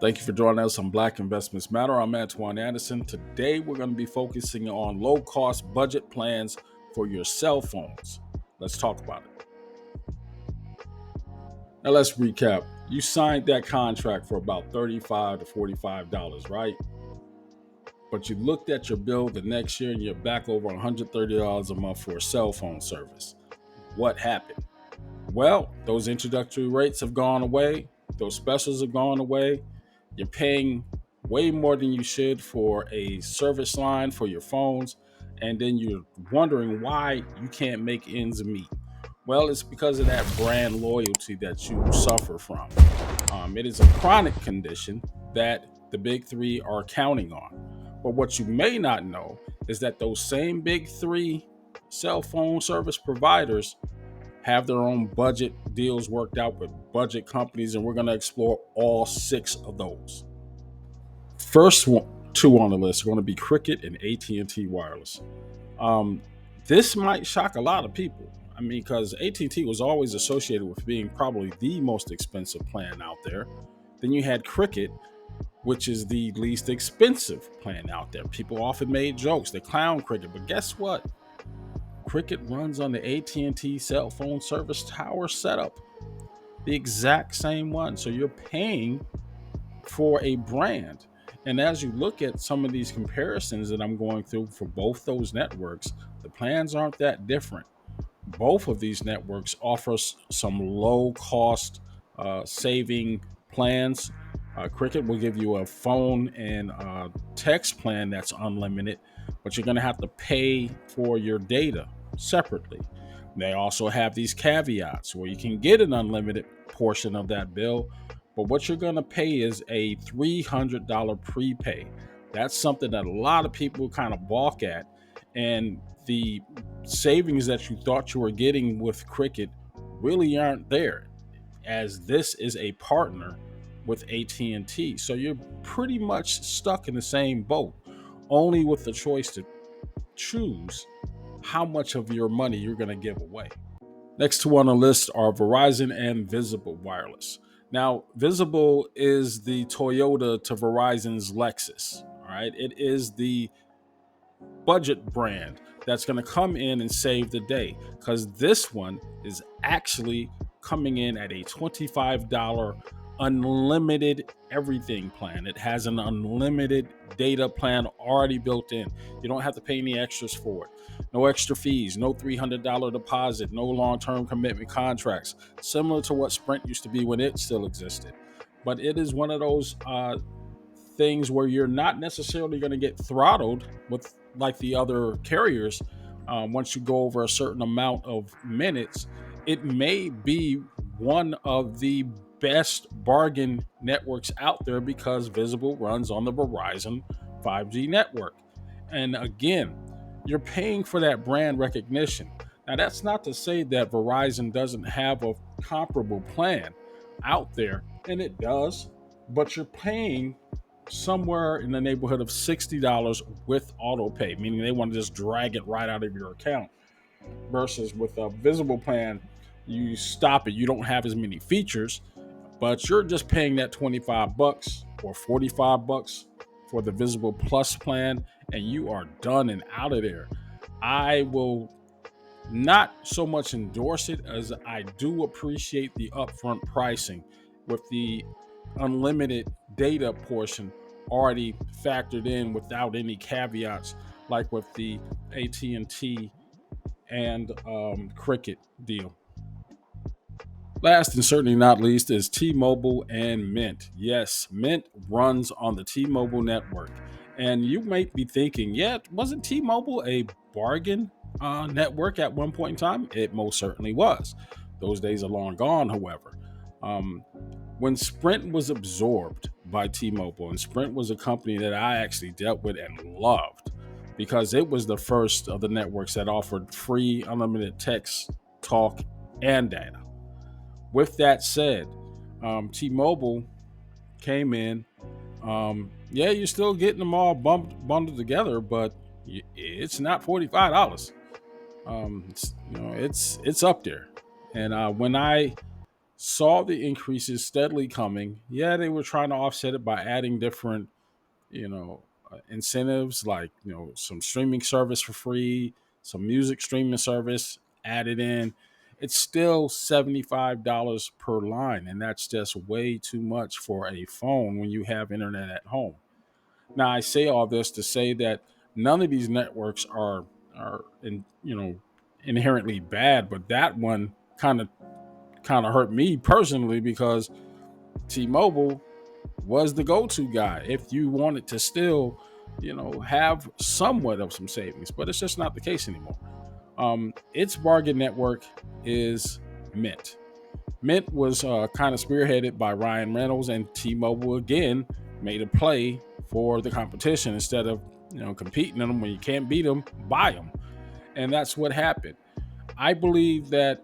Thank you for joining us on Black Investments Matter. I'm Antoine Anderson. Today, we're going to be focusing on low-cost budget plans for your cell phones. Let's talk about it. Now, let's recap. You signed that contract for about $35 to $45, right? But you looked at your bill the next year and you're back over $130 a month for a cell phone service. What happened? Well, those introductory rates have gone away. Those specials have gone away. You're paying way more than you should for a service line for your phones. And then you're wondering why you can't make ends meet. Well, it's because of that brand loyalty that you suffer from. It is a chronic condition that the big three are counting on. But what you may not know is that those same big three cell phone service providers have their own budget deals worked out with budget companies, and we're going to explore all six of those. First two on the list are going to be Cricket and AT&T Wireless. This might shock a lot of people. I mean, because AT&T was always associated with being probably the most expensive plan out there. Then you had Cricket, which is the least expensive plan out there. People often made jokes, they clown Cricket, but guess what? Cricket runs on the AT&T cell phone service tower setup, the exact same one. So you're paying for a brand. And as you look at some of these comparisons that I'm going through for both those networks, the plans aren't that different. Both of these networks offer some low cost saving plans. Cricket will give you a phone and text plan that's unlimited, but you're going to have to pay for your data separately. They also have these caveats where you can get an unlimited portion of that bill, but what you're going to pay is a $300 prepay. That's something that a lot of people kind of balk at. And the savings that you thought you were getting with Cricket really aren't there, as this is a partner with AT&T. So you're pretty much stuck in the same boat, only with the choice to choose how much of your money you're going to give away. Next two on the list are Verizon and Visible Wireless. Now, Visible is the Toyota to Verizon's Lexus. All right, it is the budget brand that's going to come in and save the day, because this one is actually coming in at a $25 unlimited everything plan. It has an unlimited data plan already built in. You don't have to pay any extras for it. No extra fees, no $300 deposit, no long-term commitment contracts, similar to what Sprint used to be when it still existed. But it is one of those things where you're not necessarily going to get throttled with like the other carriers. Once you go over a certain amount of minutes, it may be one of the best bargain networks out there because Visible runs on the Verizon 5G network. And again, you're paying for that brand recognition. Now, that's not to say that Verizon doesn't have a comparable plan out there, and it does, but you're paying somewhere in the neighborhood of $60 with auto pay, meaning they want to just drag it right out of your account, versus with a Visible plan, you stop it, you don't have as many features, but you're just paying that $25 or $45 for the Visible Plus plan, and you are done and out of there. I will not so much endorse it as I do appreciate the upfront pricing with the unlimited data portion already factored in without any caveats, like with the AT&T and Cricket deal. Last and certainly not least is T-Mobile and Mint. Yes, Mint runs on the T-Mobile network. And you might be thinking, yeah, wasn't T-Mobile a bargain network at one point in time? It most certainly was. Those days are long gone, however. When Sprint was absorbed by T-Mobile, and Sprint was a company that I actually dealt with and loved because it was the first of the networks that offered free unlimited text, talk, and data. With that said, T-Mobile came in. Yeah, you're still getting them all bundled together, but it's not $45. It's up there. And when I saw the increases steadily coming. Yeah, they were trying to offset it by adding different, incentives, like, some streaming service for free, some music streaming service added in. It's still $75 per line, and that's just way too much for a phone when you have internet at home. Now, I say all this to say that none of these networks are inherently bad, but that one kind of hurt me personally because T-Mobile was the go-to guy if you wanted to still, have somewhat of some savings, but it's just not the case anymore. Its bargain network is Mint. Mint was kind of spearheaded by Ryan Reynolds, and T-Mobile again made a play for the competition instead of competing in them. When you can't beat them, buy them, and that's what happened. I believe that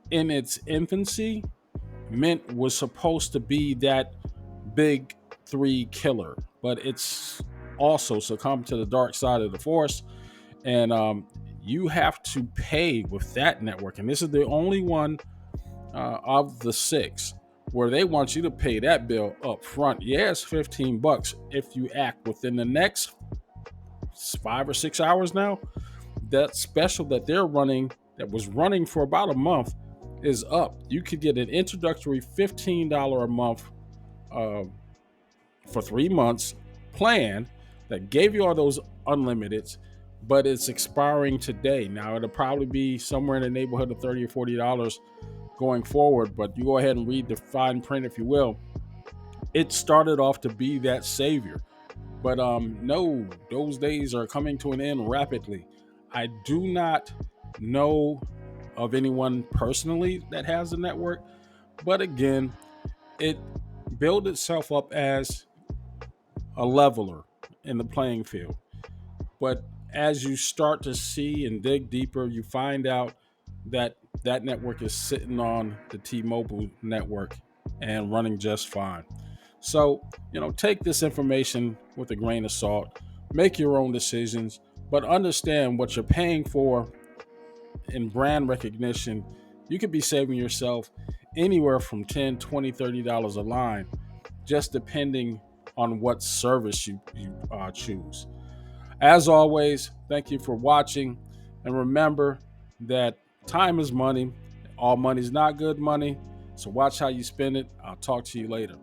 in its infancy, Mint was supposed to be that big three killer, but it's also succumbed to the dark side of the force. And you have to pay with that network. And this is the only one of the six where they want you to pay that bill up front. Yeah, it's $15 if you act within the next 5 or 6 hours now. That special that they're running, that was running for about a month, is up. You could get an introductory $15 a month uh, for 3 months plan that gave you all those unlimiteds, but it's expiring today. Now it'll probably be somewhere in the neighborhood of $30 or $40 going forward, but you go ahead and read the fine print if you will. It started off to be that savior, but no, those days are coming to an end rapidly. I do not know of anyone personally that has a network, but again, it built itself up as a leveler in the playing field. But as you start to see and dig deeper, you find out that that network is sitting on the T-Mobile network and running just fine. So, take this information with a grain of salt, make your own decisions, but understand what you're paying for in brand recognition. You could be saving yourself anywhere from $10, $20, $30 a line, just depending on what service you choose. As always, thank you for watching. And remember that time is money. All money is not good money. So watch how you spend it. I'll talk to you later.